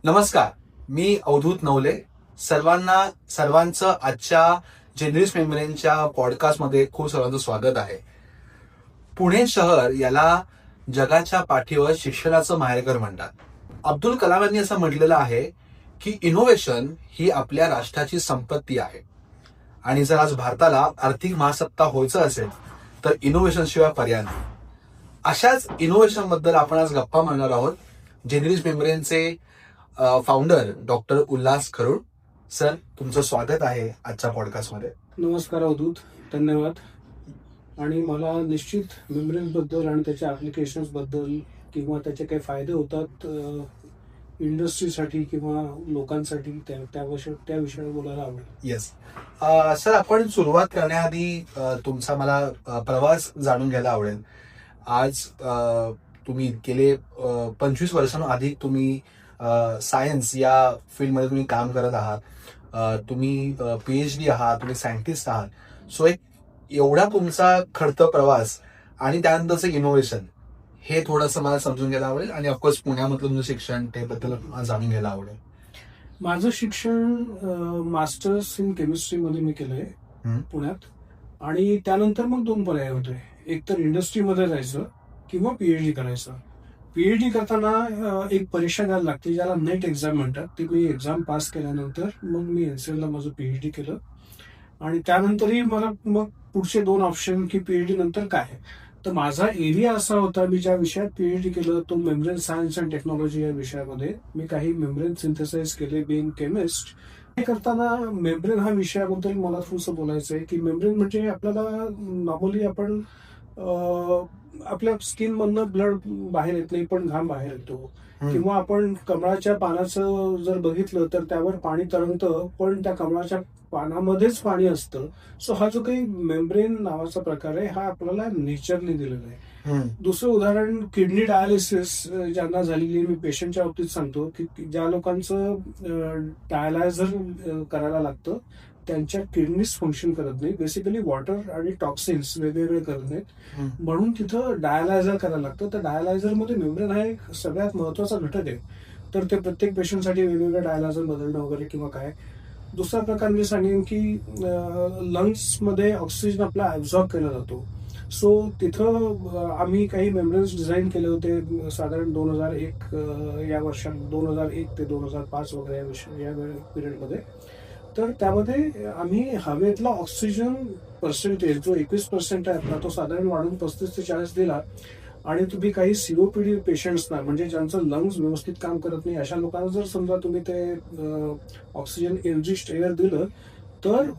नमस्कार. मी अवधूत नवले. सर्वांचं आजच्या जेनरिस मेम्ब्रेनच्या पॉडकास्टमध्ये खूप सर्वांचं स्वागत आहे. पुणे शहर याला जगाच्या पाठीवर शिक्षणाचं माहेरघर म्हणतात. अब्दुल कलाम यांनी असं म्हटलेलं आहे की इनोव्हेशन ही आपल्या राष्ट्राची संपत्ती आहे आणि जर आज भारताला आर्थिक महासत्ता व्हायचं असेल तर इनोव्हेशन शिवाय पर्याय नाही. अशाच इनोव्हेशन बद्दल आपण आज गप्पा मारणार आहोत. जेनरिस मेम्ब्रेनचे founder doctor Ulhas Kharud sir, तुमचं स्वागत आहे आजच्या पॉडकास्टमध्ये. नमस्कार अवधूत, धन्यवाद. आणि मला निश्चित मेम्ब्रेन्स बद्दल आणि त्याच्या ऍप्लिकेशन्स बद्दल किंवा त्याचे काही फायदे होतात इंडस्ट्रीसाठी किंवा लोकांसाठी त्या विषयावर बोलायला आवडेल. येस सर, आपण सुरुवात करण्याआधी तुमचा मला प्रवास जाणून घ्यायला आवडेल. आज तुम्ही गेले 25 वर्षांआधी तुम्ही सायन्स या फील्डमध्ये तुम्ही काम करत आहात. तुम्ही PhD आहात, तुम्ही सायंटिस्ट आहात. सो एक एवढा तुमचा खडतर प्रवास आणि त्यानंतरचं इनोव्हेशन हे थोडंसं मला समजून घ्यायला आवडेल आणि ऑफकोर्स पुण्यामधलं तुमचं शिक्षण त्याबद्दल जाणून घ्यायला आवडेल. माझं शिक्षण मास्टर्स इन केमिस्ट्रीमध्ये मी केलंय पुण्यात. आणि त्यानंतर मग 2 पर्याय होते, एक तर इंडस्ट्रीमध्ये जायचं किंवा PhD करायचं. PhD करताना एक परीक्षा द्यायला लागते ज्याला नेट एक्झाम म्हणतात. ती मी एक्झाम पास केल्यानंतर मग मी NCL ला माझं PhD केलं. आणि त्यानंतरही मला मग पुढचे 2 ऑप्शन की PhD नंतर काय. तर माझा एरिया असा होता, मी ज्या विषयात PhD केलं तो मेम्ब्रेन सायन्स अँड टेक्नॉलॉजी या विषयामध्ये. मी काही मेम्ब्रेन सिंथेसाइज केले बिंग केमिस्ट. हे करताना मेम्ब्रेन हा विषयाबद्दल मला थोडंसं बोलायचं आहे की मेम्ब्रेन म्हणजे आपल्याला नॉर्मली आपण आपल्या स्किन मधनं ब्लड बाहेर येत नाही पण घाम बाहेर येतो. किंवा आपण कमळाच्या पानाचं जर बघितलं तर त्यावर पाणी तरंगतं पण त्या कमळाच्या पानामध्येच पाणी असतं. सो हा जो काही मेम्ब्रेन नावाचा प्रकार आहे हा आपल्याला नेचरली दिलेला आहे. दुसरं उदाहरण किडनी डायलिसिस ज्यांना झालेली मी पेशंटच्या बाबतीत सांगतो की ज्या लोकांचं डायलायझर करायला लागतं त्यांच्या किडनीज फंक्शन करत नाही. बेसिकली वॉटर आणि टॉक्सिन्स वेगवेगळे करत नाहीत म्हणून तिथं डायलायझर करायला लागतं. तर डायलायझर मध्ये मेम्ब्रेन हा एक सगळ्यात महत्वाचा घटक आहे. तर ते प्रत्येक पेशंटसाठी वेगवेगळं डायलायझर बदलणं वगैरे किंवा काय. दुसरा प्रकार मी सांगेन की लंग्स मध्ये ऑक्सिजन आपला ऍब्झॉर्ब केला जातो. सो तिथं आम्ही काही मेम्ब्रेन्स डिझाईन केले होते साधारण 2001 या वर्षात, 2001 ते 2005 वगैरे या पिरियडमध्ये. तर त्यामध्ये आम्ही हवेतला ऑक्सिजन पर्सेंटेज जो 21% आहे आपला तो साधारण वाढून 35 ते 40 दिला. आणि तुम्ही काही COPD पेशंट्सना म्हणजे ज्यांचं लंग्स व्यवस्थित काम करत नाही अशा लोकांना जर समजा तुम्ही ते ऑक्सिजन एनरिच्ड एअर दिलं तर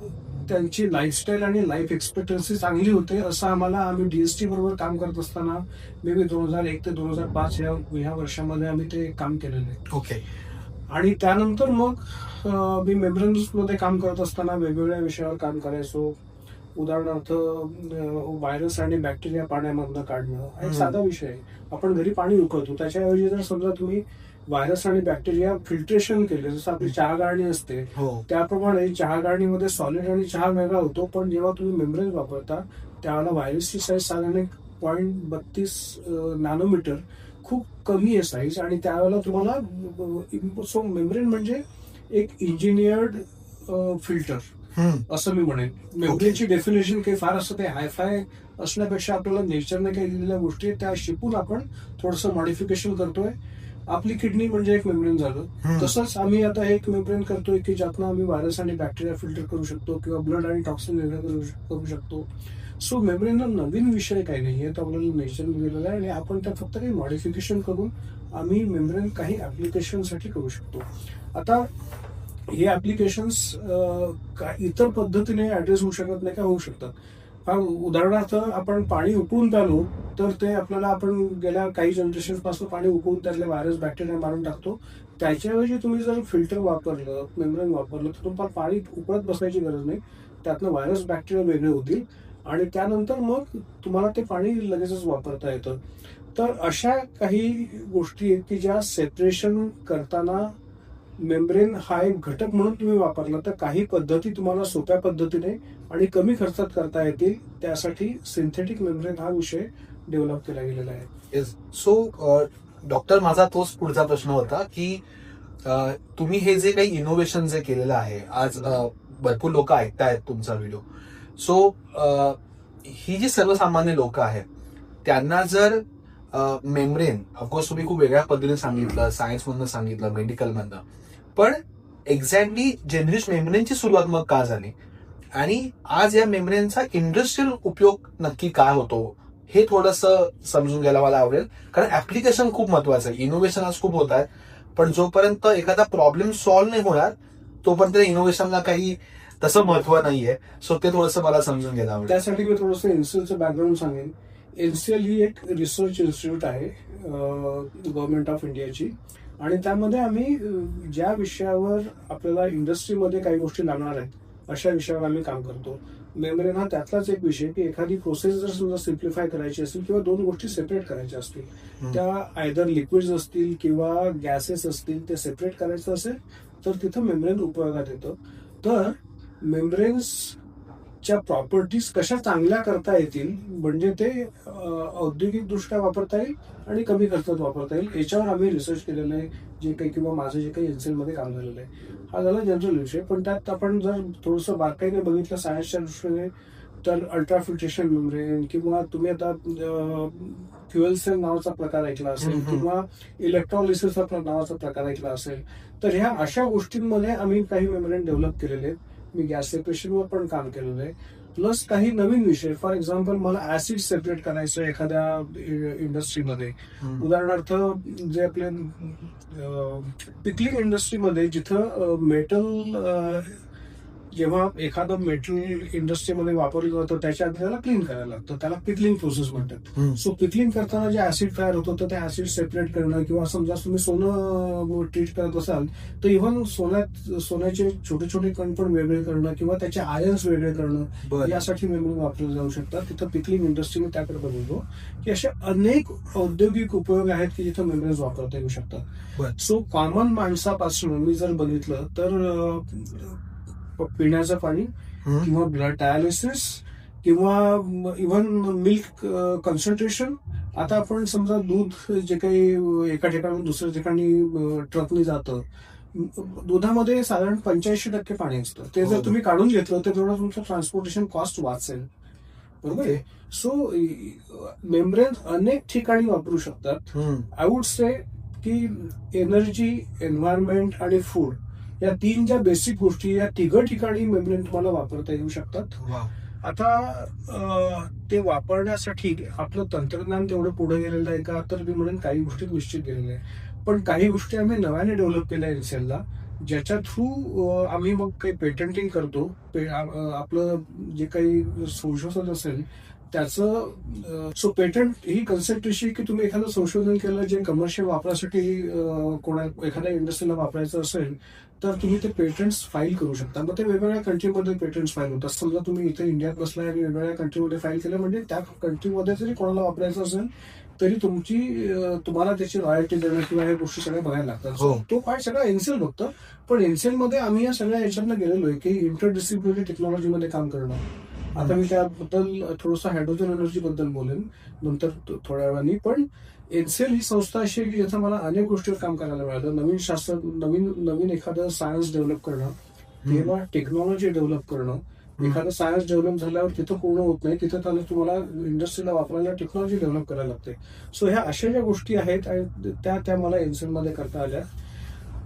त्यांची लाईफस्टाईल आणि लाईफ एक्सपेक्टन्सी चांगली होते. असं आम्ही DST बरोबर काम करत असताना मे बी 2001 ते 2005 या वर्षामध्ये आम्ही ते काम केलेलं आहे. ओके. आणि त्यानंतर मग मी मेम्ब्रेन्स मध्ये काम करत असताना वेगवेगळ्या विषयावर काम करायचो. उदाहरणार्थ व्हायरस आणि बॅक्टेरिया पाण्यामधनं काढणं हा एक साधा विषय आहे. आपण घरी पाणी उकळतो त्याच्याऐवजी जर समजा तुम्ही व्हायरस आणि बॅक्टेरिया फिल्ट्रेशन केले, जसं आपली चहा गाळणी असते त्याप्रमाणे चहा गाळणीमध्ये सॉलिड आणि चहा वेगळा होतो. पण जेव्हा तुम्ही मेम्ब्रेन वापरता त्यावेळेला व्हायरसची साईज साधारण 0.32 नॅनोमीटर खूप कमी आहे साईज. आणि त्यावेळेला तुम्हाला सो मेम्ब्रेन म्हणजे एक इंजिनियर्ड फिल्टर असं मी म्हणेन. मेम्ब्रेनची डेफिनेशन काही फार असं ते हायफाय असण्यापेक्षा आपल्याला नेचरने काही दिलेल्या गोष्टी त्या शिकून आपण थोडंसं मॉडिफिकेशन करतोय. आपली किडनी म्हणजे एक मेम्ब्रेन झालं. तसंच आम्ही आता एक मेम्ब्रेन करतोय की ज्यातनं आम्ही व्हायरस आणि बॅक्टेरिया फिल्टर करू शकतो किंवा ब्लड आणि टॉक्सिन वेगळं करू शकतो. सो मेम्ब्रेन नवीन विषय काही नाही आहे, तो आपल्याला नेचरने दिलेला आहे आणि आपण त्यात फक्त काही मॉडिफिकेशन करून आम्ही मेम्ब्रेन काही ऍप्लिकेशनसाठी करू शकतो. आता हे ऍप्लिकेशन्स इतर पद्धतीने ऍड्रेस होऊ शकत नाही का, होऊ शकतात. उदाहरणार्थ आपण पाणी उकळून प्यालो तर ते आपल्याला आपण गेल्या काही जनरेशन पासून पाणी उकळून त्यातले व्हायरस बॅक्टेरिया मारून टाकतो. त्याच्याऐवजी तुम्ही जर फिल्टर वापरलं, मेम्ब्रेन वापरलं तर तुम्हाला पाणी उकळत बसायची गरज नाही. त्यातनं व्हायरस बॅक्टेरिया वेगळे होतील आणि त्यानंतर मग तुम्हाला ते पाणी लगेचच वापरता येतं. तर अशा काही गोष्टी आहेत की ज्या सेपरेशन करताना मेम्ब्रेन हा एक घटक म्हणून तुम्ही वापरला तर काही पद्धती तुम्हाला सोप्या पद्धतीने आणि कमी खर्चात करता येतील. त्यासाठी सिंथेटिक मेम्ब्रेन हा विषय डेव्हलप केला गेलेला आहे. सो डॉक्टर, माझा तोच पुढचा प्रश्न होता की तुम्ही हे जे काही इनोव्हेशन जे केलेलं आहे, आज भरपूर लोक ऐकतायत तुमचा व्हिडिओ. सो ही जी सर्वसामान्य लोक आहेत त्यांना जर मेम्ब्रेन, ऑफकोर्स तुम्ही खूप वेगळ्या पद्धतीने सांगितलं, सायन्स मधनं सांगितलं, मेडिकल मधनं, पण एक्झॅक्टली जेनरिश मेम्ब्रेनची सुरुवात मग का झाली आणि आज या मेम्ब्रेनचा इंडस्ट्रियल उपयोग नक्की काय होतो हे थोडंसं समजून घ्यायला मला आवडेल. कारण ऍप्लिकेशन खूप महत्वाचं आहे, इनोव्हेशन आज खूप होत आहे, पण जोपर्यंत एखादा प्रॉब्लेम सॉल्व्ह नाही होणार तोपर्यंत इनोव्हेशनला काही तसं महत्व नाहीये. सो ते थोडंसं मला समजून घ्यायला आवडेल. त्यासाठी मी थोडंसं एनसीएलचं बॅकग्राऊंड सांगेन. एनसीएल ही एक रिसर्च इन्स्टिट्यूट आहे गव्हर्नमेंट ऑफ इंडियाची, आणि त्यामध्ये आम्ही ज्या विषयावर आपल्याला इंडस्ट्रीमध्ये काही गोष्टी लागणार आहेत अशा विषयावर आम्ही काम करतो. मेम्ब्रेन हा त्यातलाच एक विषय की एखादी प्रोसेस जर समजा सिम्प्लिफाय करायची असेल किंवा दोन गोष्टी सेपरेट करायच्या असतील, त्या आयदर लिक्विड्स असतील किंवा गॅसेस असतील, ते सेपरेट करायचं असेल तर तिथं मेम्ब्रेन उपयोगात येतं. तर मेम्ब्रेन्सच्या प्रॉपर्टीज कशा चांगल्या करता येतील म्हणजे ते औद्योगिकदृष्ट्या वापरता येईल आणि कमी खर्चात वापरता येईल, याच्यावर आम्ही रिसर्च केलेलं आहे, जे काही किंवा माझं जे काही एनसीएल मध्ये काम झालेलं आहे. हा झाला जनरल विषय. पण त्यात आपण जर थोडंसं बारकाईने बघितलं सायन्सच्या दृष्टीने तर अल्ट्राफिल्ट्रेशन मेम्ब्रेन किंवा तुम्ही आता फ्युएल सेल नावाचा प्रकार ऐकला असेल किंवा इलेक्ट्रॉलिसिसचा नावाचा प्रकार ऐकला असेल, तर ह्या अशा गोष्टींमध्ये आम्ही काही मेम्ब्रेन डेव्हलप केलेले आहेत. मी गॅस सेपरेशनवर पण काम केलेलं आहे, प्लस काही नवीन विषय. फॉर एक्झाम्पल मला ऍसिड सेपरेट करायचं एखाद्या इंडस्ट्रीमध्ये. उदाहरणार्थ जे आपले पिकलिंग इंडस्ट्रीमध्ये जिथं मेटल, जेव्हा एखादं मेटल इंडस्ट्रीमध्ये वापरलं जातं त्याच्या आधी त्याला क्लीन करायला लागतं, त्याला पिकलिंग प्रोसेस म्हणतात. सो पिकलिंग करताना जे ऍसिड तयार होतं तर ते ऍसिड सेपरेट करणं, किंवा समजा तुम्ही सोनं ट्रीट करत असाल तर इव्हन सोन्याचे छोटे छोटे कण पण वेगळे करणं किंवा त्याचे आयन्स वेगळे करणं यासाठी मेम्ब्रेन वापरले जाऊ शकतात. तिथं पिकलिंग इंडस्ट्री त्याकडे बघतो की असे अनेक औद्योगिक उपयोग आहेत की जिथं मेम्ब्रेन्स वापरता येऊ शकतात. सो कॉमन माणसापासून मी जर बघितलं तर पिण्याचं पाणी किंवा ब्लड डायलिसिस किंवा इव्हन मिल्क कन्सन्ट्रेशन. आता आपण समजा दूध जे काही एका ठिकाणी दुसऱ्या ठिकाणी ट्रकने जातं, दुधामध्ये साधारण 85% पाणी असतं. ते जर तुम्ही काढून घेतलं तर तेवढं तुमचं ट्रान्सपोर्टेशन कॉस्ट वाचेल, बरोबर आहे. सो मेम्ब्रेन अनेक ठिकाणी वापरू शकतात. आय वुड से की एनर्जी, एन्व्हायरमेंट आणि फूड या तीन ज्या बेसिक गोष्टी, या तिघं ठिकाणी मेम्ब्रेन तुम्हाला वापरता येऊ शकतात. आता ते वापरण्यासाठी आपलं तंत्रज्ञान तेवढं पुढे गेलेलं आहे का, तर मी म्हणेन काही गोष्टी निश्चित गेलेल्या आहे, पण काही गोष्टी आम्ही नव्याने डेव्हलप केल्या एनसीएलला, ज्याच्या थ्रू आम्ही मग काही पेटंटिंग करतो. आपलं जे काही संशोधन असेल त्याचं. सो पेटंट ही कन्सेप्ट अशी की तुम्ही एखादं संशोधन केलं जे कमर्शियल वापरासाठी एखाद्या इंडस्ट्रीला वापरायचं असेल तर तुम्ही ते पेटंट्स फाईल करू शकता. मग ते वेगवेगळ्या कंट्रीमध्ये पेटंट्स फाईल होतात. समजा तुम्ही इथे इंडियात बसलाय आणि वेगवेगळ्या कंट्रीमध्ये फाईल केलं म्हणजे त्या कंट्रीमध्ये जरी कोणाला वापरायचं असेल तरी तुम्हाला त्याची रॉयल्टी देणं किंवा या गोष्टी सगळ्या बघायला लागतात. तो पार्ट सगळा एनसीएल बघतं. पण एनसीएल मध्ये आम्ही या सगळ्या याच्यातनं गेलेलो आहे की इंटरडिसिप्लिनरी टेक्नॉलॉजीमध्ये काम करणं. आता मी त्याबद्दल थोडंसं हायड्रोजन एनर्जी बद्दल बोलेन नंतर थोड्या वेळाने. पण एनसीएल ही संस्था अशी आहे की ज्याचं मला अनेक गोष्टीवर काम करायला मिळालं. नवीन एखादं सायन्स डेव्हलप करणं किंवा टेक्नॉलॉजी डेव्हलप करणं. एखादं सायन्स डेव्हलप झाल्यावर तिथं पूर्ण होत नाही, तिथं तुम्हाला इंडस्ट्रीला वापरायला टेक्नॉलॉजी डेव्हलप करायला लागते. सो ह्या अशा ज्या गोष्टी आहेत त्या मला एनसीएल मध्ये करता आल्या.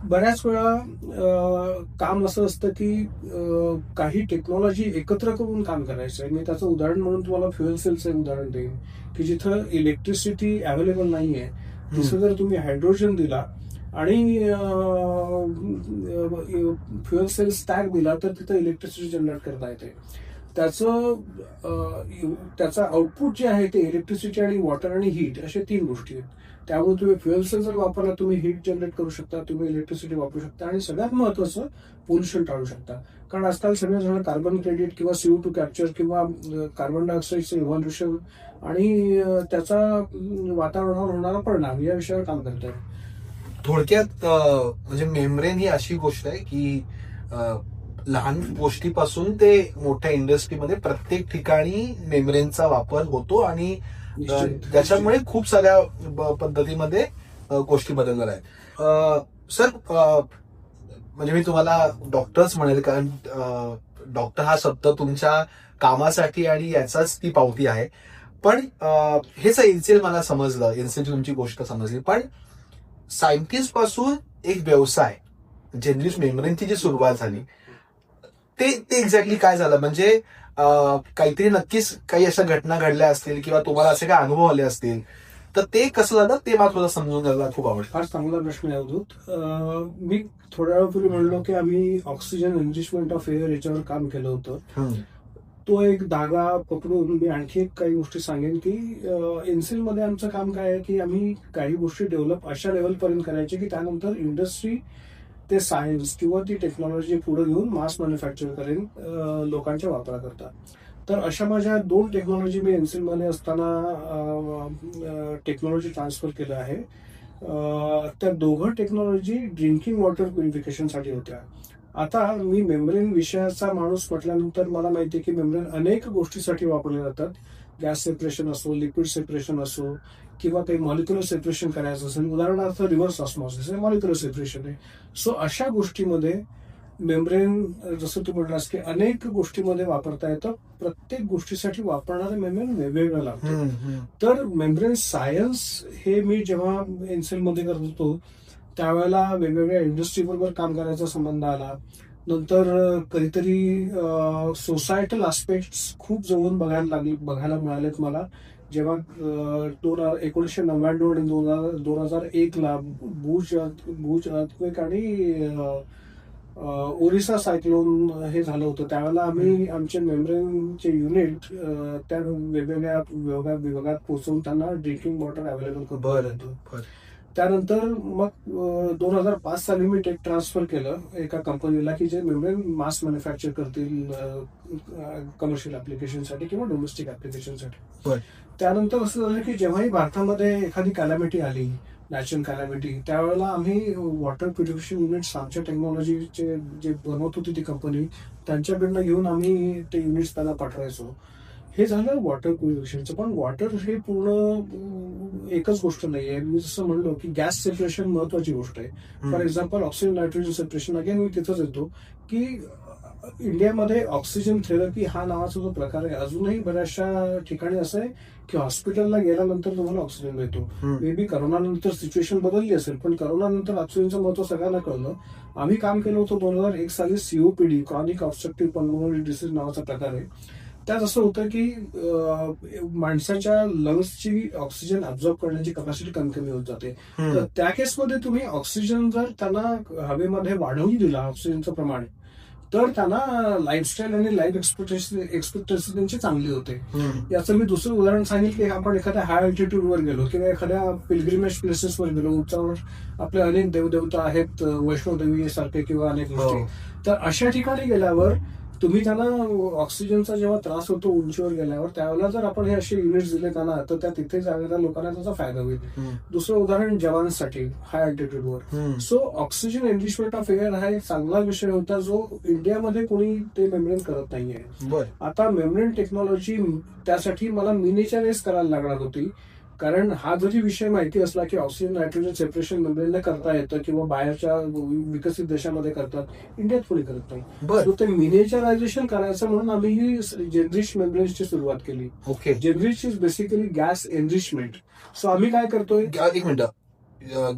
बऱ्याच वेळा काम असं असतं की काही टेक्नॉलॉजी एकत्र करून काम करायचं आहे. मी त्याचं उदाहरण म्हणून तुम्हाला फ्युएल सेलचं उदाहरण देईन की जिथं इलेक्ट्रिसिटी अवेलेबल नाहीये तिथं जर तुम्ही हायड्रोजन दिला आणि फ्युएल सेल स्टॅक दिला तर तिथं इलेक्ट्रिसिटी जनरेट करता येते. त्याचं आउटपुट जे आहे ते इलेक्ट्रिसिटी आणि वॉटर आणि हीट अशा तीन गोष्टी आहेत. त्यामुळे तुम्ही फ्युएल सेल जर वापरला तुम्ही हीट जनरेट करू शकता, तुम्ही इलेक्ट्रिसिटी वापरू शकता आणि सगळ्यात महत्वाचं पोल्युशन टाळू शकता. कारण आजकाल सगळेजण कार्बन क्रेडिट किंवा CO2 कॅप्चर किंवा कार्बन डायऑक्साईडचं इव्हॉल्युशन आणि त्याचा वातावरणावर होणारा परिणाम या विषयावर काम करत आहे. थोडक्यात म्हणजे मेम्ब्रेन ही अशी गोष्ट आहे की लहान गोष्टीपासून ते मोठ्या इंडस्ट्रीमध्ये प्रत्येक ठिकाणी मेम्ब्रेनचा वापर होतो आणि त्याच्यामुळे खूप साऱ्या पद्धतीमध्ये गोष्टी बदलणार आहेत. सर, म्हणजे मी तुम्हाला डॉक्टरच म्हणेल, कारण डॉक्टर हा शब्द तुमच्या कामासाठी आणि याचाच ती पावती आहे. पण हेच एनसीएल मला समजलं, एनसीएलची तुमची गोष्ट समजली. पण सायंटिस्ट पासून एक व्यवसाय, जनरलिस्ट मेम्ब्रेनची जी सुरुवात झाली, ते ते एक्झॅक्टली काय झालं? म्हणजे काहीतरी नक्कीच काही अशा घटना घडल्या असतील किंवा तुम्हाला असे काही अनुभव आले असतील, तर ते कसं झालं ते मला थोडं समजून घ्यायला खूप आवडेल. फार चांगला प्रश्न आहे अवधूत. मी थोड्या वेळापूर्वी म्हणलो की आम्ही ऑक्सिजन एनरिचमेंट ऑफ एअर याच्यावर काम केलं होतं. तो एक धागा पकडून मी आणखी एक काही गोष्टी सांगेन की एनसीएल मध्ये आमचं काम काय आहे की आम्ही काही गोष्टी डेव्हलप अशा लेवलपर्यंत करायचे की त्यानंतर इंडस्ट्री ते सायन्स किंवा ती टेक्नॉलॉजी पुढे घेऊन मास मॅन्युफॅक्चर करेन लोकांच्या वापराकरता. तर अशा माझ्या 2 टेक्नॉलॉजी मी एनसीएल मध्ये असताना टेक्नॉलॉजी ट्रान्सफर केलं आहे. त्या दोघं टेक्नॉलॉजी ड्रिंकिंग वॉटर प्युरिफिकेशनसाठी होत्या. आता मी मेम्ब्रेन विषयाचा माणूस म्हटल्यानंतर मला माहिती आहे की मेम्ब्रेन अनेक गोष्टीसाठी वापरले जातात. गॅस सेपरेशन असो, लिक्विड सेपरेशन असो, किंवा काही मॉलिक्युलर सेपरेशन करायचं असेल, उदाहरणार्थ रिव्हर्स ऑस्मॉसिस हे मॉलिक्युलर सेपरेशन आहे. सो अशा गोष्टीमध्ये मेम्ब्रेन, जसं तू म्हटलास की अनेक गोष्टीमध्ये वापरता येतं. प्रत्येक गोष्टीसाठी वापरणारं मेम्ब्रेन वेगवेगळं लागतं. तर मेम्ब्रेन सायन्स हे मी जेव्हा एनसीएल मध्ये करत होतो त्यावेळेला वेगवेगळ्या इंडस्ट्री बरोबर काम करायचा संबंध आला. नंतर कधीतरी सोसायटल आस्पेक्ट्स खूप जवळून बघायला मिळालेत मला. जेव्हा 1999 आणि 2001ला भूज अर्थक्वेक आणि ओरिसा सायक्लोन हे झालं होतं, त्यावेळेला आम्ही आमचे मेम्ब्रेनचे युनिट त्या वेगवेगळ्या विभागात पोहोचवून त्यांना ड्रिंकिंग वॉटर अवेलेबल करून होतं. त्यानंतर मग 2005 साली मी टेक ट्रान्सफर केलं एका कंपनीला की जे मेम्ब्रेन मास मॅन्युफॅक्चर करतील कमर्शियल ऍप्लिकेशनसाठी किंवा डोमेस्टिक ऍप्लिकेशनसाठी. त्यानंतर असं झालं की जेव्हाही भारतामध्ये एखादी कॅलॅमिटी आली, नॅचरल कॅलॅमिटी, त्यावेळेला आम्ही वॉटर प्युरिफिकेशन युनिट्स आमच्या टेक्नॉलॉजीचे जे बनवत होती ती कंपनी त्यांच्याकडनं घेऊन आम्ही ते युनिट्स त्यांना पाठवायचो. हे झालं वॉटर प्युरिफिकेशनचं. पण वॉटर हे पूर्ण एकच गोष्ट नाहीये. मी जसं म्हणलो की गॅस सेपरेशन महत्वाची गोष्ट आहे. For example oxygen nitrogen separation. Again मी तिथंच येतो की इंडियामध्ये ऑक्सिजन थेरपी हा नावाचा जो प्रकार आहे अजूनही बऱ्याचशा ठिकाणी असं आहे की हॉस्पिटलला गेल्यानंतर तुम्हाला ऑक्सिजन मिळतो. मे बी करोनानंतर सिच्युएशन बदलली असेल, पण करोनानंतर ऑक्सिजनचं महत्व सगळ्यांना कळलं. आम्ही काम केलं होतं 2001 साली COPD, chronic obstructive pulmonary disease नावाचा प्रकार आहे. त्यात असं होतं की माणसाच्या लंग्सची ऑक्सिजन अब्झॉर्ब करण्याची कपॅसिटी कमी होत जाते. तर त्या केसमध्ये तुम्ही ऑक्सिजन जर त्यांना हवेमध्ये वाढवून दिला ऑक्सिजनचं प्रमाण, तर त्यांना लाईफस्टाईल आणि लाईफ एक्सपेक्टन्सी त्यांची चांगली होते. याचं मी दुसरं उदाहरण सांगेल की आपण एखाद्या हाय अल्टिट्यूडवर गेलो किंवा एखाद्या पिलग्रिमेज प्लेसेसवर गेलो, उंचावर आपले अनेक देवदेवता आहेत, वैष्णोदेवी सारखे किंवा अनेक गोष्टी, तर अशा ठिकाणी गेल्यावर तुम्ही त्यांना ऑक्सिजनचा जेव्हा त्रास होतो उंचीवर गेल्यावर, त्यावेळेला जर आपण हे असे युनिट्स दिले त्यांना, तर त्या तिथे जाणाऱ्या लोकांना त्याचा फायदा होईल. दुसरं उदाहरण जवानसाठी हाय अल्टिट्यूडवर. So oxygen enrichment of air हा एक चांगला विषय होता जो इंडियामध्ये कोणी ते मेम्ब्रेन करत नाहीये. आता मेम्ब्रेन टेक्नॉलॉजी त्यासाठी मला मिनिचराइज करायला लागणार होती, कारण हा जरी विषय माहिती असला की ऑक्सिजन नायट्रोजन सेपरेशन मेम्ब्रेनने करता येतं किंवा बाहेरच्या विकसित देशामध्ये करतात, इंडियात कोणी करत नाही. सो ते मिनिचरायझेशन करायचं म्हणून आम्ही ही जेनरिच मेम्ब्रेन्सची सुरुवात केली. GenRich is basically gas enrichment. So आम्ही काय करतोय, एक मिनिट,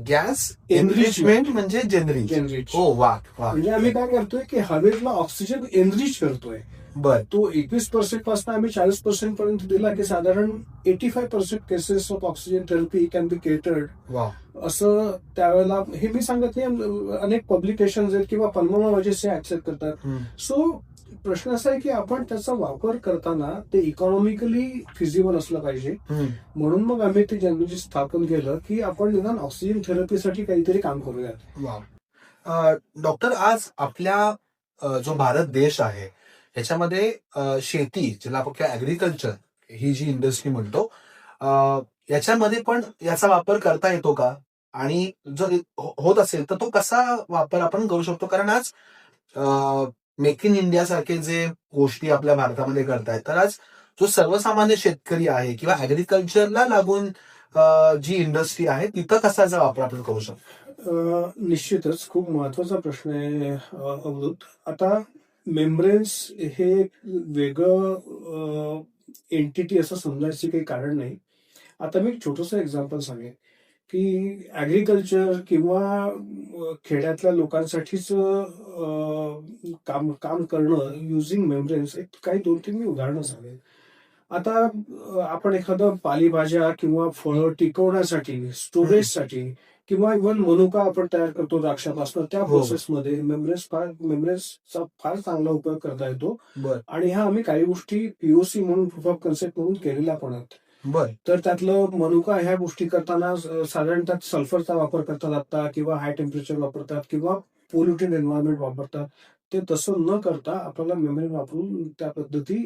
गॅस एनरिचमेंट म्हणजे जेनरिच. हो, वा. म्हणजे आम्ही काय करतोय की हवेतला ऑक्सिजन एनरिच करतोय. तो 21% पासून आम्ही 40% पर्यंत दिला की साधारण 85% cases of oxygen therapy can be catered. असं त्यावेळेला हे मी सांगत नाही, अनेक पब्लिकेशन आहेत किंवा पल्मोनॉलॉजिस्ट हे ऍक्सेप्ट करतात. सो प्रश्न असा आहे की आपण त्याचा वापर करताना ते इकॉनॉमिकली फिजिबल असलं पाहिजे. म्हणून मग आम्ही ते जनरली स्थापन केलं की आपण निदान ऑक्सिजन थेरपीसाठी काहीतरी काम करूयात. डॉक्टर, आज आपल्या जो भारत देश आहे याच्यामध्ये शेती, ज्याला आपण ऍग्रिकल्चर ही जी इंडस्ट्री म्हणतो, याच्यामध्ये पण याचा वापर करता येतो का? आणि जर होत असेल तर तो कसा वापर आपण करू शकतो? कारण आज मेक इन इंडिया सारखे जे गोष्टी आपल्या भारतामध्ये करतायत, तर आज जो सर्वसामान्य शेतकरी आहे किंवा ऍग्रिकल्चरला लागून जी इंडस्ट्री आहे तिथं कसा याचा वापर आपण करू शकतो? निश्चितच खूप महत्वाचा प्रश्न आहे अवधूत. आता मेम्ब्रेन्स हे एक वेगळं एंटिटी असं समजायचं काही कारण नाही. आता मी एक छोटंसं एक्झाम्पल सांगेन, की ॲग्रीकल्चर किंवा खेड्यातल्या लोकांसाठीच काम काम करणं युजिंग मेम्ब्रेन्स एक काही 2-3 मी उदाहरणं सांगेन. आता आपण एखादं पालेभाज्या किंवा फळं टिकवण्यासाठी, स्टोरेजसाठी किंवा इव्हन मनुका आपण तयार करतो द्राक्षापासून, त्या हो. प्रोसेसमध्ये मेम्ब्रेन्सचा फार चांगला उपयोग करता येतो. बर आणि ह्या आम्ही काही गोष्टी पीओसी म्हणून, प्रूफ ऑफ कन्सेप्ट म्हणून केलेल्या पण आहेत. बर तर त्यातलं मनुका ह्या गोष्टी करताना साधारणतः सल्फरचा वापर करतात आता, किंवा हाय टेम्परेचर वापरतात, किंवा पोल्युटेड एन्व्हायरमेंट वापरतात. ते तसं न करता आपल्याला मेम्ब्रेन वापरून त्या पद्धती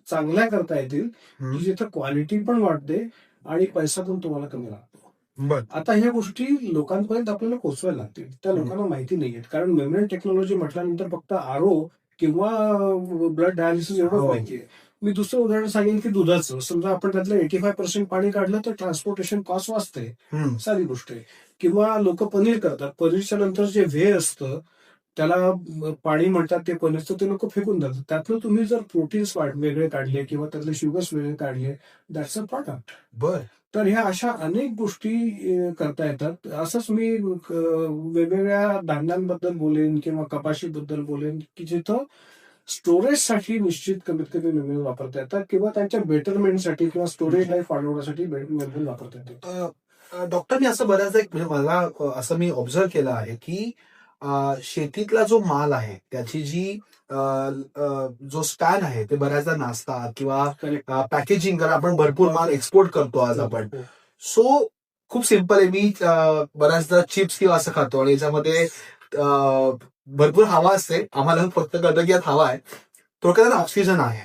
चांगल्या करता येतील, की जिथं क्वालिटी पण वाढते आणि पैसा पण तुम्हाला कमी लागतो. बर आता ह्या गोष्टी लोकांपर्यंत आपल्याला पोहोचवायला लागतील. त्या लोकांना माहिती नाहीयेत. कारण मेम्ब्रेन टेक्नॉलॉजी म्हटल्यानंतर फक्त आरओ किंवा ब्लड डायलिसिस एवढंच हो. माहितीये. मी दुसरं उदाहरण सांगेन की दुधाचं. समजा आपण त्यातलं 85% पाणी काढलं तर ट्रान्सपोर्टेशन कॉस्ट वाचते. साधी गोष्ट आहे. किंवा लोक पनीर करतात. पनीरच्या नंतर जे व्हे असतं त्याला पाणी म्हणतात, ते पनीरचं ते लोक फेकून देतात. त्यातलं तुम्ही जर प्रोटीन्स वेगळे काढले किंवा त्यातले शुगर्स वेगळे काढले, दॅट्स अ प्रॉडक्ट. बर तर ह्या अशा अनेक गोष्टी करता येतात. असंच मी वेगवेगळ्या धान्यांबद्दल बोलेन किंवा कपाशीबद्दल बोलेन, की जिथं स्टोरेजसाठी निश्चित कमीत कमी मेमरी वापरता येतात, किंवा त्यांच्या बेटरमेंटसाठी किंवा स्टोरेज लाईफ वाढवण्यासाठी मेमरी वापरता येते. डॉक्टर, मी असं बऱ्याचदा म्हणजे मला असं मी ऑब्झर्व केलं आहे की शेतीतला जो माल आहे त्याची जी जो स्पॅन आहे ते बऱ्याचदा नासतात किंवा Correct. पॅकेजिंग करा, आपण भरपूर माल एक्सपोर्ट करतो आज आपण. हो. सो खूप सिम्पल आहे. मी बऱ्याचदा चिप्स किंवा असं खातो आणि याच्यामध्ये भरपूर हवा असते. आम्हाला फक्त कळतं की यात हवा आहे, थोडक्यात ऑक्सिजन आहे,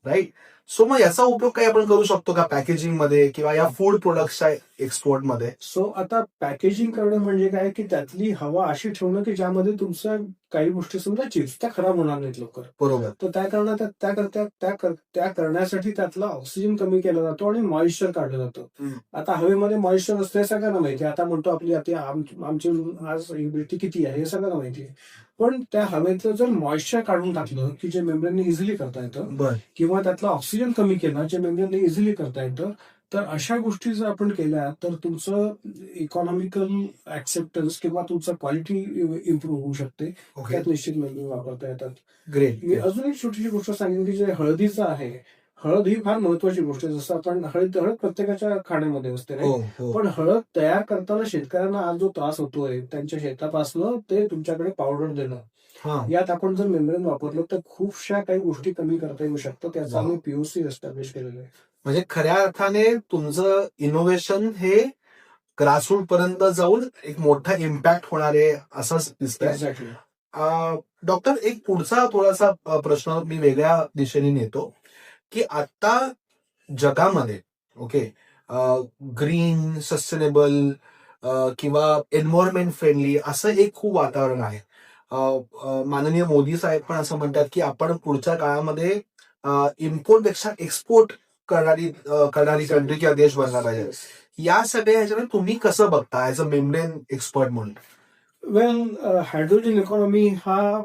राईट? सो मग याचा उपयोग काही आपण करू शकतो का पॅकेजिंग मध्ये किंवा या फूड प्रोडक्टच्या एक्सपोर्ट मध्ये? सो आता पॅकेजिंग करणं म्हणजे काय, की त्यातली हवा अशी ठेवणं की ज्यामध्ये तुमच्या काही गोष्टी, समजा चिप्स, त्या खराब होणार नाहीत लवकर. बरोबर. तर त्या करण्यासाठी त्यातला ऑक्सिजन कमी केला जातो आणि मॉइश्चर काढलं जातं. आता हवेमध्ये मॉइश्चर असते सगळ्यांना माहिती आहे. आता म्हणतो आपली आता आमची आज ह्युमिडिटी किती आहे हे सगळ्यांना माहिती आहे. पण त्या हवेतलं जर मॉइश्चर काढून टाकलं, की जे मेम्ब्रेनने इझिली करता येतं, बर किंवा त्यातलं ऑक्सिजन कमी केलं जे मेम्ब्रेनने इझिली करता येतं, तर अशा गोष्टी जर आपण केल्या तर तुमचं इकॉनॉमिकल ऍक्सेप्टन्स किंवा तुमचं क्वालिटी इम्प्रूव्ह होऊ शकते. ओके, त्यात निश्चित मेमरी वापरता येतात. ग्रेट. मी अजून एक छोटीशी गोष्ट सांगेन की जे हळदीचं आहे, हळद ही फार महत्वाची गोष्ट आहे. जसं आपण हळद प्रत्येकाच्या खाण्यामध्ये असते, हो नाही? हो पण हळद तयार करताना शेतकऱ्यांना आज जो त्रास होतोय त्यांच्या शेतापासनं ते तुमच्याकडे पावडर देणं, हा यात आपण जर मेम्ब्रेन वापरलं तर खूपशा काही गोष्टी कमी करता येऊ शकतात. त्याचा वा. आम्ही पीओसी एस्टॅब्लिश केलेलं आहे. म्हणजे खऱ्या अर्थाने तुमचं इनोव्हेशन हे ग्रासरूट पर्यंत जाऊन एक मोठा इम्पॅक्ट होणार आहे असं दिसतंय. एक्झॅक्टली. डॉक्टर, एक पुढचा थोडासा प्रश्न मी वेगळ्या दिशेने नेतो की आता जगामध्ये, ओके, ग्रीन, सस्टेनेबल किंवा एन्व्हायरमेंट फ्रेंडली असं एक खूप वातावरण आहे. माननीय मोदी साहेब पण असं म्हणतात की आपण पुढच्या काळामध्ये इम्पोर्ट पेक्षा एक्सपोर्ट करणारी कंट्री किंवा देश बनला पाहिजे. या सगळ्या ह्याच्यामध्ये तुम्ही कसं बघता ऍज अ मेम्ब्रेन एक्सपर्ट म्हणून? वेल, हायड्रोजन इकॉनॉमी हा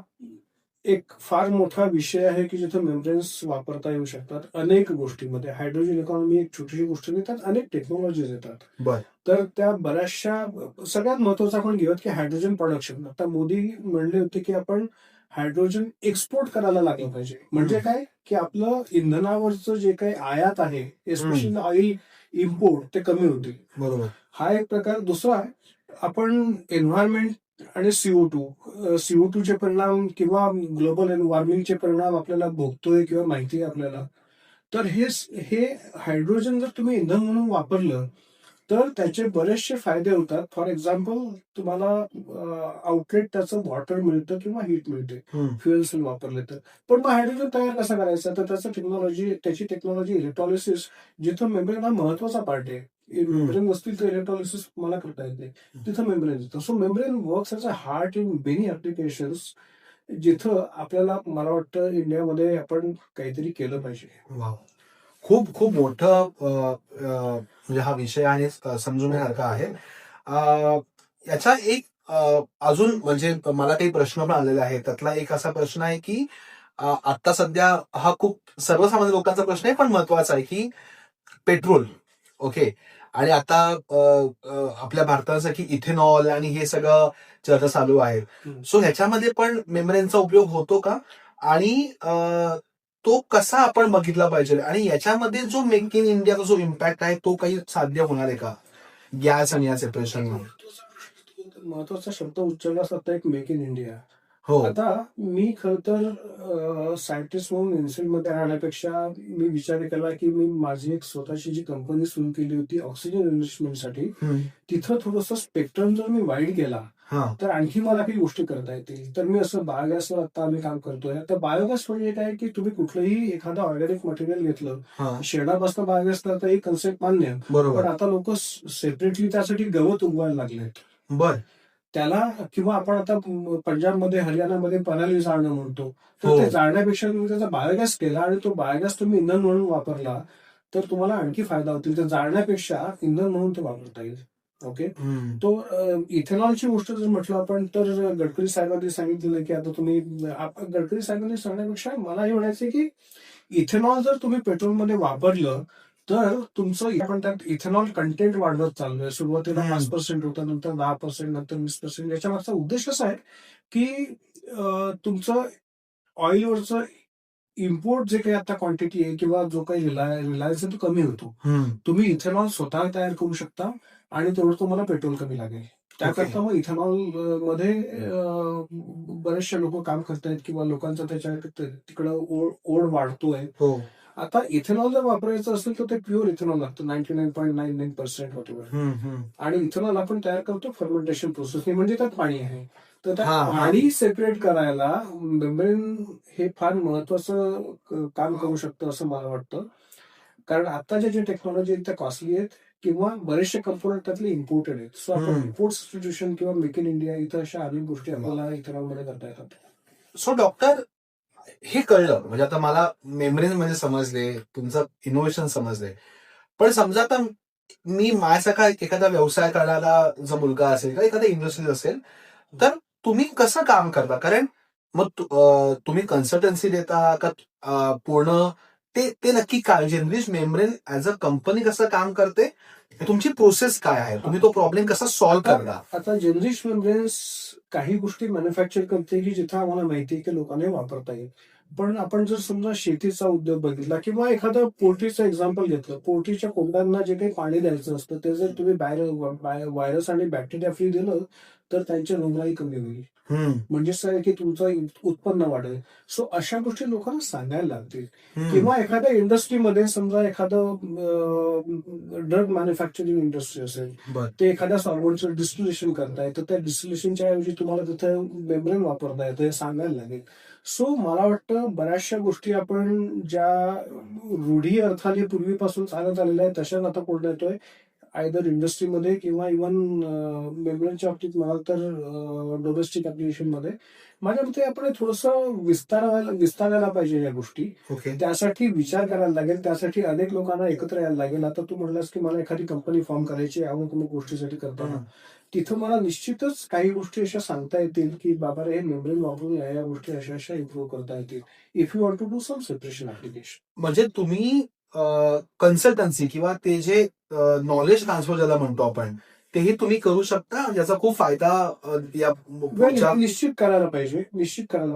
एक फार मोठा विषय आहे की जिथे मेम्ब्रेन्स वापरता येऊ शकतात अनेक गोष्टींमध्ये. हायड्रोजन इकॉनॉमी एक छोटीशी गोष्ट नाही, त्यात अनेक टेक्नॉलॉजीज येतात. बर तर त्या बऱ्याचशा, सगळ्यात महत्वाचं आपण घेऊयात की हायड्रोजन प्रोडक्शन. आता मोदी म्हणले होते की आपण हायड्रोजन एक्सपोर्ट करायला लागलं पाहिजे. म्हणजे काय, की आपलं इंधनावरचं जे काही आयात आहे, एस्पेशली ऑइल इम्पोर्ट, ते कमी होतील. बरोबर. हा एक प्रकार. दुसरा आहे, आपण एन्व्हायरमेंट आणि सीओ टूचे परिणाम किंवा ग्लोबल वॉर्मिंगचे परिणाम आपल्याला भोगतोय किंवा माहिती आहे आपल्याला. तर हे हायड्रोजन जर तुम्ही इंधन म्हणून वापरलं तर त्याचे बरेचसे फायदे होतात. फॉर एक्झाम्पल, तुम्हाला आउटलेट त्याचं वॉटर मिळतं किंवा हीट मिळते फ्युएल सेल वापरले तर. पण मग हायड्रोजन तयार कसं करायचं, तर त्याची टेक्नॉलॉजी इलेक्ट्रॉलिसिस, जिथं मेम्ब्रेन हा महत्वाचा पार्ट आहे. मेम्ब्रेन नसतील तर इलेक्ट्रॉलिसिस मला करता येते, तिथं मेम्ब्रेन येतं. So membrane works as a heart in many applications, जिथं आपल्याला, मला वाटतं, इंडियामध्ये आपण काहीतरी केलं पाहिजे. वा, खूप खूप मोठं म्हणजे हा विषय आणि समजून घेण्यासारखा आहे. याचा एक अजून म्हणजे मला काही प्रश्न पण आलेले आहेत. त्यातला एक असा प्रश्न आहे की आता सध्या हा खूप सर्वसामान्य लोकांचा प्रश्न आहे, पण महत्वाचा आहे की पेट्रोल, ओके, आणि आता आपल्या भारतासाठी इथेनॉल आणि हे सगळं चर्चा चालू आहे. हम्म. सो ह्याच्यामध्ये पण मेम्ब्रेनचा उपयोग होतो का? आणि तो कसा आपण बघितला पाहिजे, आणि याच्यामध्ये जो मेक इन इंडियाचा जो इम्पॅक्ट आहे तो काही साध्य होणार आहे का, गॅस आणि या सेपरेशन? महत्वाचा शब्द उच्चारला आता एक मेक इन इंडिया. हो. आता मी खर तर सायंटिस्ट म्हणून इन्स्टिट्यूट मध्ये राहण्यापेक्षा मी विचार केला की मी माझी एक स्वतःची जी कंपनी सुरू केली होती ऑक्सिजन इन्व्हेस्टमेंटसाठी, तिथं थोडंसं स्पेक्ट्रम जर मी वाईड केला हा. तर आणखी मला काही गोष्टी करता येतील. तर मी असं बायोगॅसवर आता आम्ही काम करतोय. तर बायोगॅस म्हणजे काय की तुम्ही कुठलंही एखादं ऑर्गॅनिक मटेरियल घेतलं, हा. शेणापासून बायोगॅस तर ही कन्सेप्ट मान्य, पण बरोबर. आता लोक सेपरेटली त्यासाठी गवत उगवायला लागलेत. बर. त्याला किंवा आपण आता पंजाबमध्ये हरियाणामध्ये पराली जाळणं म्हणतो, तर हो. ते जाळण्यापेक्षा तुम्ही त्याचा बायोगॅस केला आणि तो बायोगॅस तुम्ही इंधन म्हणून वापरला तर तुम्हाला आणखी फायदा होतील. तर जाळण्यापेक्षा इंधन म्हणून ते वापरता येईल. ओके. तो इथेनॉलची गोष्ट जर म्हटलं आपण तर गडकरी साहेबांनी सांगितलेलं की आता तुम्ही गडकरी साहेबांनी सांगण्यापेक्षा मला हे म्हणायचं की इथेनॉल जर तुम्ही पेट्रोलमध्ये वापरलं तर तुमचं आपण त्यात इथेनॉल कंटेंट वाढवत चाललोय. सुरुवातीला 5% होतं, नंतर 10%, नंतर 20%. याच्या मागचा उद्देश असा आहे की तुमचं ऑइलवरचं इम्पोर्ट जे काही आता क्वांटिटी आहे किंवा जो काही रिलायन्स आहे तो कमी होतो. तुम्ही इथेनॉल स्वतः तयार करू शकता आणि तेवढं तुम्हाला पेट्रोल कमी लागेल. त्याकरता मग इथेनॉल मध्ये बरेचसे लोक काम करतायत किंवा लोकांचा त्याच्या तिकडं ओढ वाढतोय. हो. आता इथेनॉल जर वापरायचं असेल तर ते प्युअर इथेनॉल लागतं 99.99% वॉटेवर. आणि इथेनॉल आपण तयार करतो फर्मेंटेशन प्रोसेसने, म्हणजे त्यात पाणी आहे. तर त्या पाणी सेपरेट करायला मेम्ब्रेन हे फार महत्वाचं काम करू शकतं असं मला वाटतं. कारण आताच्या जे टेक्नॉलॉजी आहेत त्या कॉस्टली आहेत किंवा बरेचसे कंपोनंट त्यातले इम्पोर्टेड आहेत. सो आपण इम्पोर्ट सबस्टिट्यूशन किंवा मेक इन इंडिया इथं अशा अनेक गोष्टी आपल्याला इथेनॉल मध्ये करता येतात. सो डॉक्टर, हे कळलं, म्हणजे आता मला मेम्ब्रेन म्हणजे समजले, तुमचं इनोव्हेशन समजले, पण समजा आता मी माझ्यासारखा एखादा व्यवसाय करायला जो मुलगा असेल किंवा एखादा इंडस्ट्री असेल, तर तुम्ही कसं काम करता? कारण मग तुम्ही कन्सल्टन्सी देता का पूर्ण ते ते नक्की काय जनरिश मेम्ब्रेन ऍज अ कंपनी कसं काम करते, तुमची प्रोसेस काय आहे, तुम्ही तो प्रॉब्लेम कसा सॉल्व्ह करता? आता जनरिश मेम्ब्रेन्स काही गोष्टी मॅन्युफॅक्चर करते की जिथं आम्हाला माहिती आहे की लोकांना वापरता येईल. पण आपण जर समजा शेतीचा उद्योग बघितला किंवा एखादं पोल्ट्रीचं एक्झाम्पल घेतलं, पोल्ट्रीच्या कोंबड्यांना जे काही पाणी द्यायचं असतं ते जर तुम्ही व्हायरस आणि बॅक्टेरिया फ्री दिलं तर त्यांची रोगराई कमी होईल. म्हणजे काय की तुमचं उत्पन्न वाढेल. सो अशा गोष्टी लोकांना सांगायला लागतील. किंवा एखाद्या इंडस्ट्रीमध्ये समजा एखादं ड्रग मॅन्युफॅक्चरिंग इंडस्ट्री असेल, ते एखाद्या सॉल्व्हंटचं डिस्टिलेशन करताय तर त्या डिस्टिलेशनच्या ऐवजी तुम्हाला तिथं मेम्ब्रेन वापरता येतं हे सांगायला लागेल. सो मला वाटतं बऱ्याचशा गोष्टी आपण ज्या रूढी अर्थाने पूर्वीपासून चालत आलेल्या आहेत तशाच आता पुढे येतोय आयदर इंडस्ट्रीमध्ये किंवा इव्हन मेम्ब्रेनच्या बाबतीत म्हणाल तर डोमेस्टिक ऍप्लिकेशन मध्ये. माझ्या मते आपण थोडंसं विस्तारायला पाहिजे या गोष्टी. त्यासाठी विचार करायला लागेल, त्यासाठी अनेक लोकांना एकत्र यायला लागेल. आता तू म्हणलास की मला एखादी कंपनी फॉर्म करायची अमुक अमुक गोष्टीसाठी करताना, तिथं मला निश्चितच काही गोष्टी अशा सांगता येतील की बाबा रे हे मेम्ब्रेन वापरून या गोष्टी अशा अशा इम्प्रूव्ह करता येतील if you want to do some separation application. म्हणजे तुम्ही कन्सल्टन्सी किंवा ते जे नॉलेज ट्रान्सफर ज्याला म्हणतो आपण, तेही तुम्ही करू शकता, ज्याचा खूप फायदा या निश्चित करायला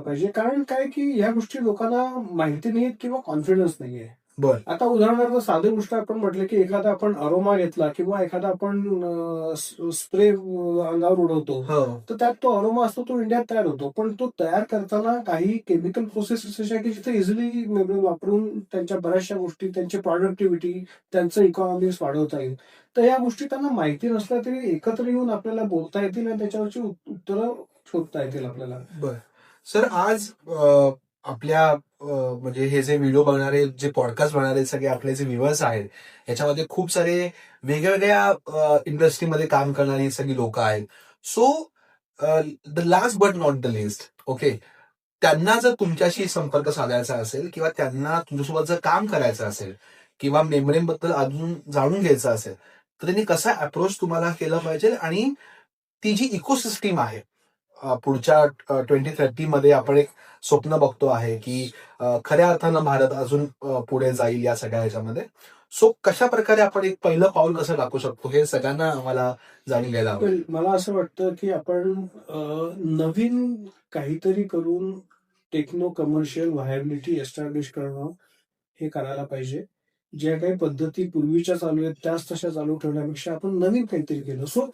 पाहिजे. कारण काय की या गोष्टी लोकांना माहिती नाहीत किंवा कॉन्फिडन्स नाहीये. बर. आता उदाहरणार्थ साधी गोष्ट आपण म्हटलं की एखादा आपण अरोमा घेतला किंवा एखादा आपण स्प्रे अंगावर उडवतो, तर त्यात तो अरोमा असतो तो इंडियात तयार होतो, पण तो तयार करताना काही केमिकल प्रोसेसेस अशा की जिथे इझिली मेम्ब्रेन वापरून त्यांच्या बऱ्याचशा गोष्टी, त्यांची प्रोडक्टिव्हिटी, त्यांचं इकॉनॉमिक्स वाढवता येईल. तर या गोष्टी त्यांना माहिती नसल्या तरी एकत्र येऊन आपल्याला बोलता येतील आणि त्याच्यावरची उत्तरं शोधता येतील आपल्याला. बरं सर, आज आपल्या म्हणजे हे जे व्हिडिओ बघणारे, जे पॉडकास्ट बघणारे सगळे आपले जे व्ह्युअर्स आहेत, याच्यामध्ये खूप सारे वेगवेगळ्या इंडस्ट्रीमध्ये काम करणारी सगळी लोक आहेत. So the last but not the list, okay, त्यांना जर तुमच्याशी संपर्क साधायचा असेल किंवा त्यांना तुमच्यासोबत जर काम करायचं असेल किंवा मेम्ब्रेन बद्दल अजून जाणून घ्यायचं असेल, तर त्यांनी कसा अप्रोच तुम्हाला केला पाहिजे आणि ती जी इकोसिस्टीम आहे पुढच्या 2030 मध्ये आपण एक स्वप्न बघतो आहे की खऱ्या अर्थानं भारत अजून पुढे जाईल या सगळ्या ह्याच्यामध्ये. सो कशा प्रकारे आपण एक पहिलं पाऊल कसं टाकू शकतो हे सगळ्यांना आम्हाला जाणून घ्यायला हवं. पण मला असं वाटतं की आपण नवीन काहीतरी करून टेक्नो कमर्शियल व्हायबिलिटी एस्टॅब्लिश करणं हे करायला पाहिजे. ज्या काही पद्धती पूर्वीच्या चालू आहेत त्याच तशा चालू ठेवण्यापेक्षा आपण नवीन काहीतरी केलं. सो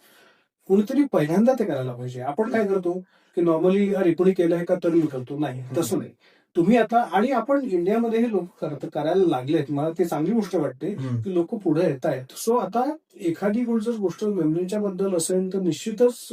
कुणीतरी पहिल्यांदा ते करायला पाहिजे. आपण काय करतो की नॉर्मली अरे कोणी केलंय का तर मी करतो. नाही, तसं नाही. तुम्ही आता आणि आपण इंडियामध्ये हे लोक करायला लागलेत. मला ते चांगली गोष्ट वाटते की लोक पुढे येत आहेत. सो आता एखादी जर गोष्ट मेमरीच्या बद्दल असेल तर निश्चितच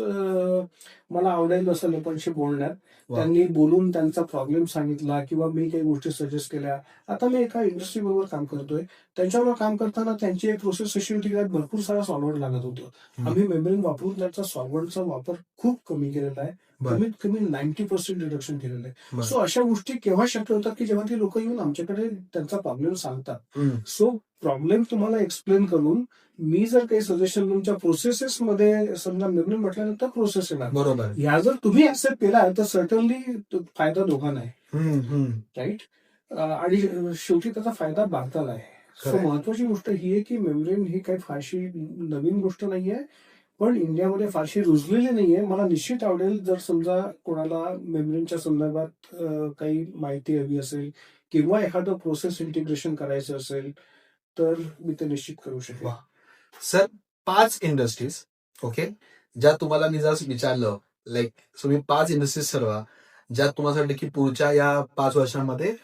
मला आवडेल असं लोकांशी बोलण्यात. वा. त्यांनी बोलून त्यांचा प्रॉब्लेम सांगितला किंवा मी काही गोष्टी सजेस्ट केल्या. आता मी एका इंडस्ट्री बरोबर काम करतोय. त्यांच्याबरोबर काम करताना त्यांची एक प्रोसेस अशी होती की त्यात भरपूर सारा सॉल्व्हंट लागत होतं. आम्ही मेम्ब्रेन वापरून त्याचा सॉल्व्हंटचा वापर खूप कमी केलेला आहे. बरं. कमीत कमी 90% रिडक्शन केलेलं आहे. बरं. सो अशा गोष्टी केव्हा शक्य होतात की जेव्हा ती लोक येऊन आमच्याकडे त्यांचा प्रॉब्लेम सांगतात. हम्म. सो प्रॉब्लेम तुम्हाला एक्सप्लेन करून मी जर काही सजेशन तुमच्या प्रोसेसेस मध्ये समजा मेमरी म्हटल्यानंतर प्रोसेस येणार. बरोबर. या जर तुम्ही ऍक्सेप्ट केला तर सर्टनली फायदा दोघांना आहे. राईट. आणि शेवटी त्याचा फायदा भारताला आहे. सो खरंय. महत्वाची गोष्ट ही आहे की मेम्ब्रेन ही काही फारशी नवीन गोष्ट नाहीये, पण इंडियामध्ये फारशी रुजलेली नाहीये. मला निश्चित आवडेल जर समजा कोणाला मेम्ब्रेनच्या संदर्भात काही माहिती हवी असेल किंवा एखादं प्रोसेस इंटिग्रेशन करायचं असेल तर मी ते निश्चित करू शकेन. वा. सर 5 इंडस्ट्रीज ओके ज्या तुम्हाला मी जर विचारलं लाईक तुम्ही 5 इंडस्ट्रीज ठरवा ज्या तुम्हाला वाटतं की पुढच्या या 5 वर्षांमध्ये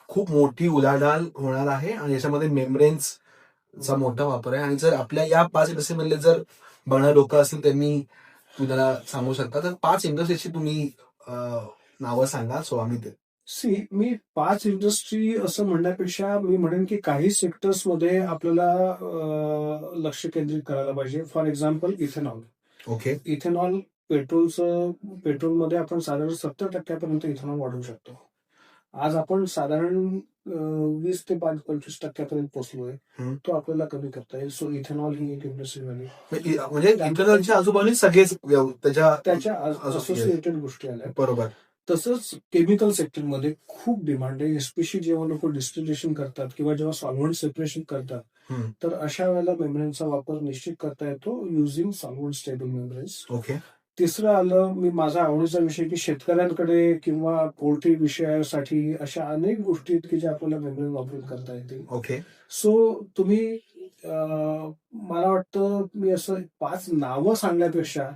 खूप मोठी उलाढाल होणार आहे आणि याच्यामध्ये मेम्ब्रेन्सचा मोठा वापर आहे. आणि जर आपल्या या 5 इंडस्ट्रीमधले जर बघणारे लोक असतील त्यांनी तुम्हाला सांगू शकता तर 5 इंडस्ट्रीची तुम्ही नावं सांगा. सो आम्ही ते मी 5 इंडस्ट्री असं म्हणण्यापेक्षा मी म्हणेन की काही सेक्टर्स मध्ये आपल्याला लक्ष केंद्रित करायला पाहिजे. For example ethanol. Okay. Ethanol पेट्रोलमध्ये आपण साधारण 70% इथेनॉल वाढवू शकतो. आज आपण साधारण 20 ते 25% पोहोचलोय. तो आपल्याला कमी करता येईल. सो इथेनॉल ही एक इंडस्ट्री झाली. म्हणजे इंटरनलच्या आजूबाजूला सगळेच त्याच्या असोसिएटेड गोष्टी आल्या. बरोबर. तसंच केमिकल सेक्टरमध्ये खूप डिमांड आहे. एस्पेशली जेव्हा लोक डिस्टिलेशन करतात किंवा जेव्हा सॉल्व्हंट सेपरेशन करतात तर अशा वेळेला मेम्ब्रेनचा वापर निश्चित करता येतो using solvent stable membranes. Okay. तिसरं आलं माझा आवडीचा विषय की शेतकऱ्यांकडे किंवा पोल्ट्री विषयासाठी अशा अनेक गोष्टी आहेत की ज्या आपल्याला मेम्ब्रेन वापरून करता येतील. ओके. सो तुम्ही मला वाटतं मी असं 5 नावं सांगण्यापेक्षा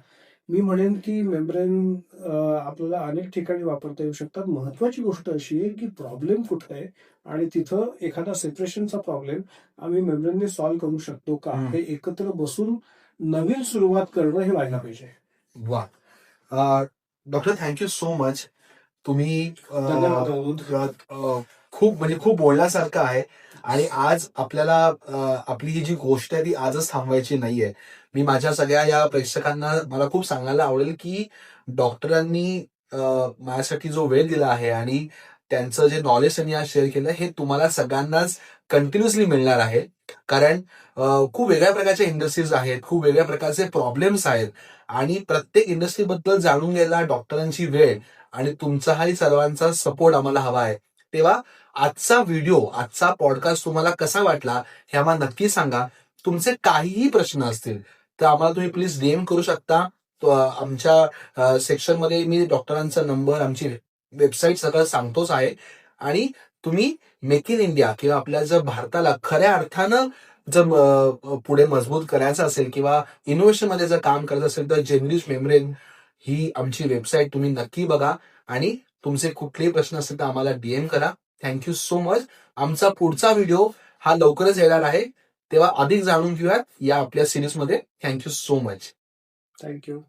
मी म्हणेन की मेम्ब्रेन आपल्याला अनेक ठिकाणी वापरता येऊ शकतात. महत्वाची गोष्ट अशी आहे की प्रॉब्लेम कुठे आहे आणि तिथं एखादा सेपरेशनचा प्रॉब्लेम आम्ही मेम्ब्रेनने सॉल्व्ह करू शकतो का हे एकत्र बसून नवीन सुरुवात करणं हे व्हायला पाहिजे. वा. Doctor thank you so much. तुम्ही खूप बोलण्यासारखं आहे आणि आज आपल्याला आपली ही जी गोष्ट आहे ती आजच थांबवायची नाहीये. मी माझ्या सगळ्या या प्रेक्षकांना मला खूप सांगायला आवडेल की डॉक्टरांनी माझ्यासाठी जो वेळ दिला आहे आणि त्यांचं जे नॉलेज त्यांनी आज शेअर केलं हे तुम्हाला सगळ्यांनाच कंटिन्युअसली मिळणार आहे. कारण खूप वेगळ्या प्रकारच्या इंडस्ट्रीज आहेत, खूप वेगळ्या प्रकारचे प्रॉब्लेम्स आहेत आणि प्रत्येक इंडस्ट्रीबद्दल जाणून घ्यायला डॉक्टरांची वेळ आणि तुमचाही सर्वांचा सपोर्ट आम्हाला हवा आहे. तेव्हा आजचा पॉडकास्ट तुम्हाला कसा वाटला हे आम्हाला नक्की सांगा. तुमचे काहीही प्रश्न असतील तर आम्हाला तुम्ही प्लीज डीएम करू शकता. आमच्या सेक्शनमध्ये मी डॉक्टरांचा नंबर, आमची वेबसाईट सगळं सांगतोच आहे. आणि तुम्ही मेक इन इंडिया किंवा आपल्या जर भारताला खऱ्या अर्थानं जर पुढे मजबूत करायचं असेल किंवा इनोव्हेशन मध्ये जर काम करायचं असेल तर जेनरिश मेम्ब्रेन ही आमची वेबसाईट तुम्ही नक्की बघा आणि तुमचे कुठलेही प्रश्न असतील तर आम्हाला डीएम करा. Thank you so much. आमचा पुढचा व्हिडिओ हा लवकरच येणार आहे तेव्हा अधिक जाणून घेऊयात या आपल्या सिरीजमध्ये. Thank you so much. थँक्यू.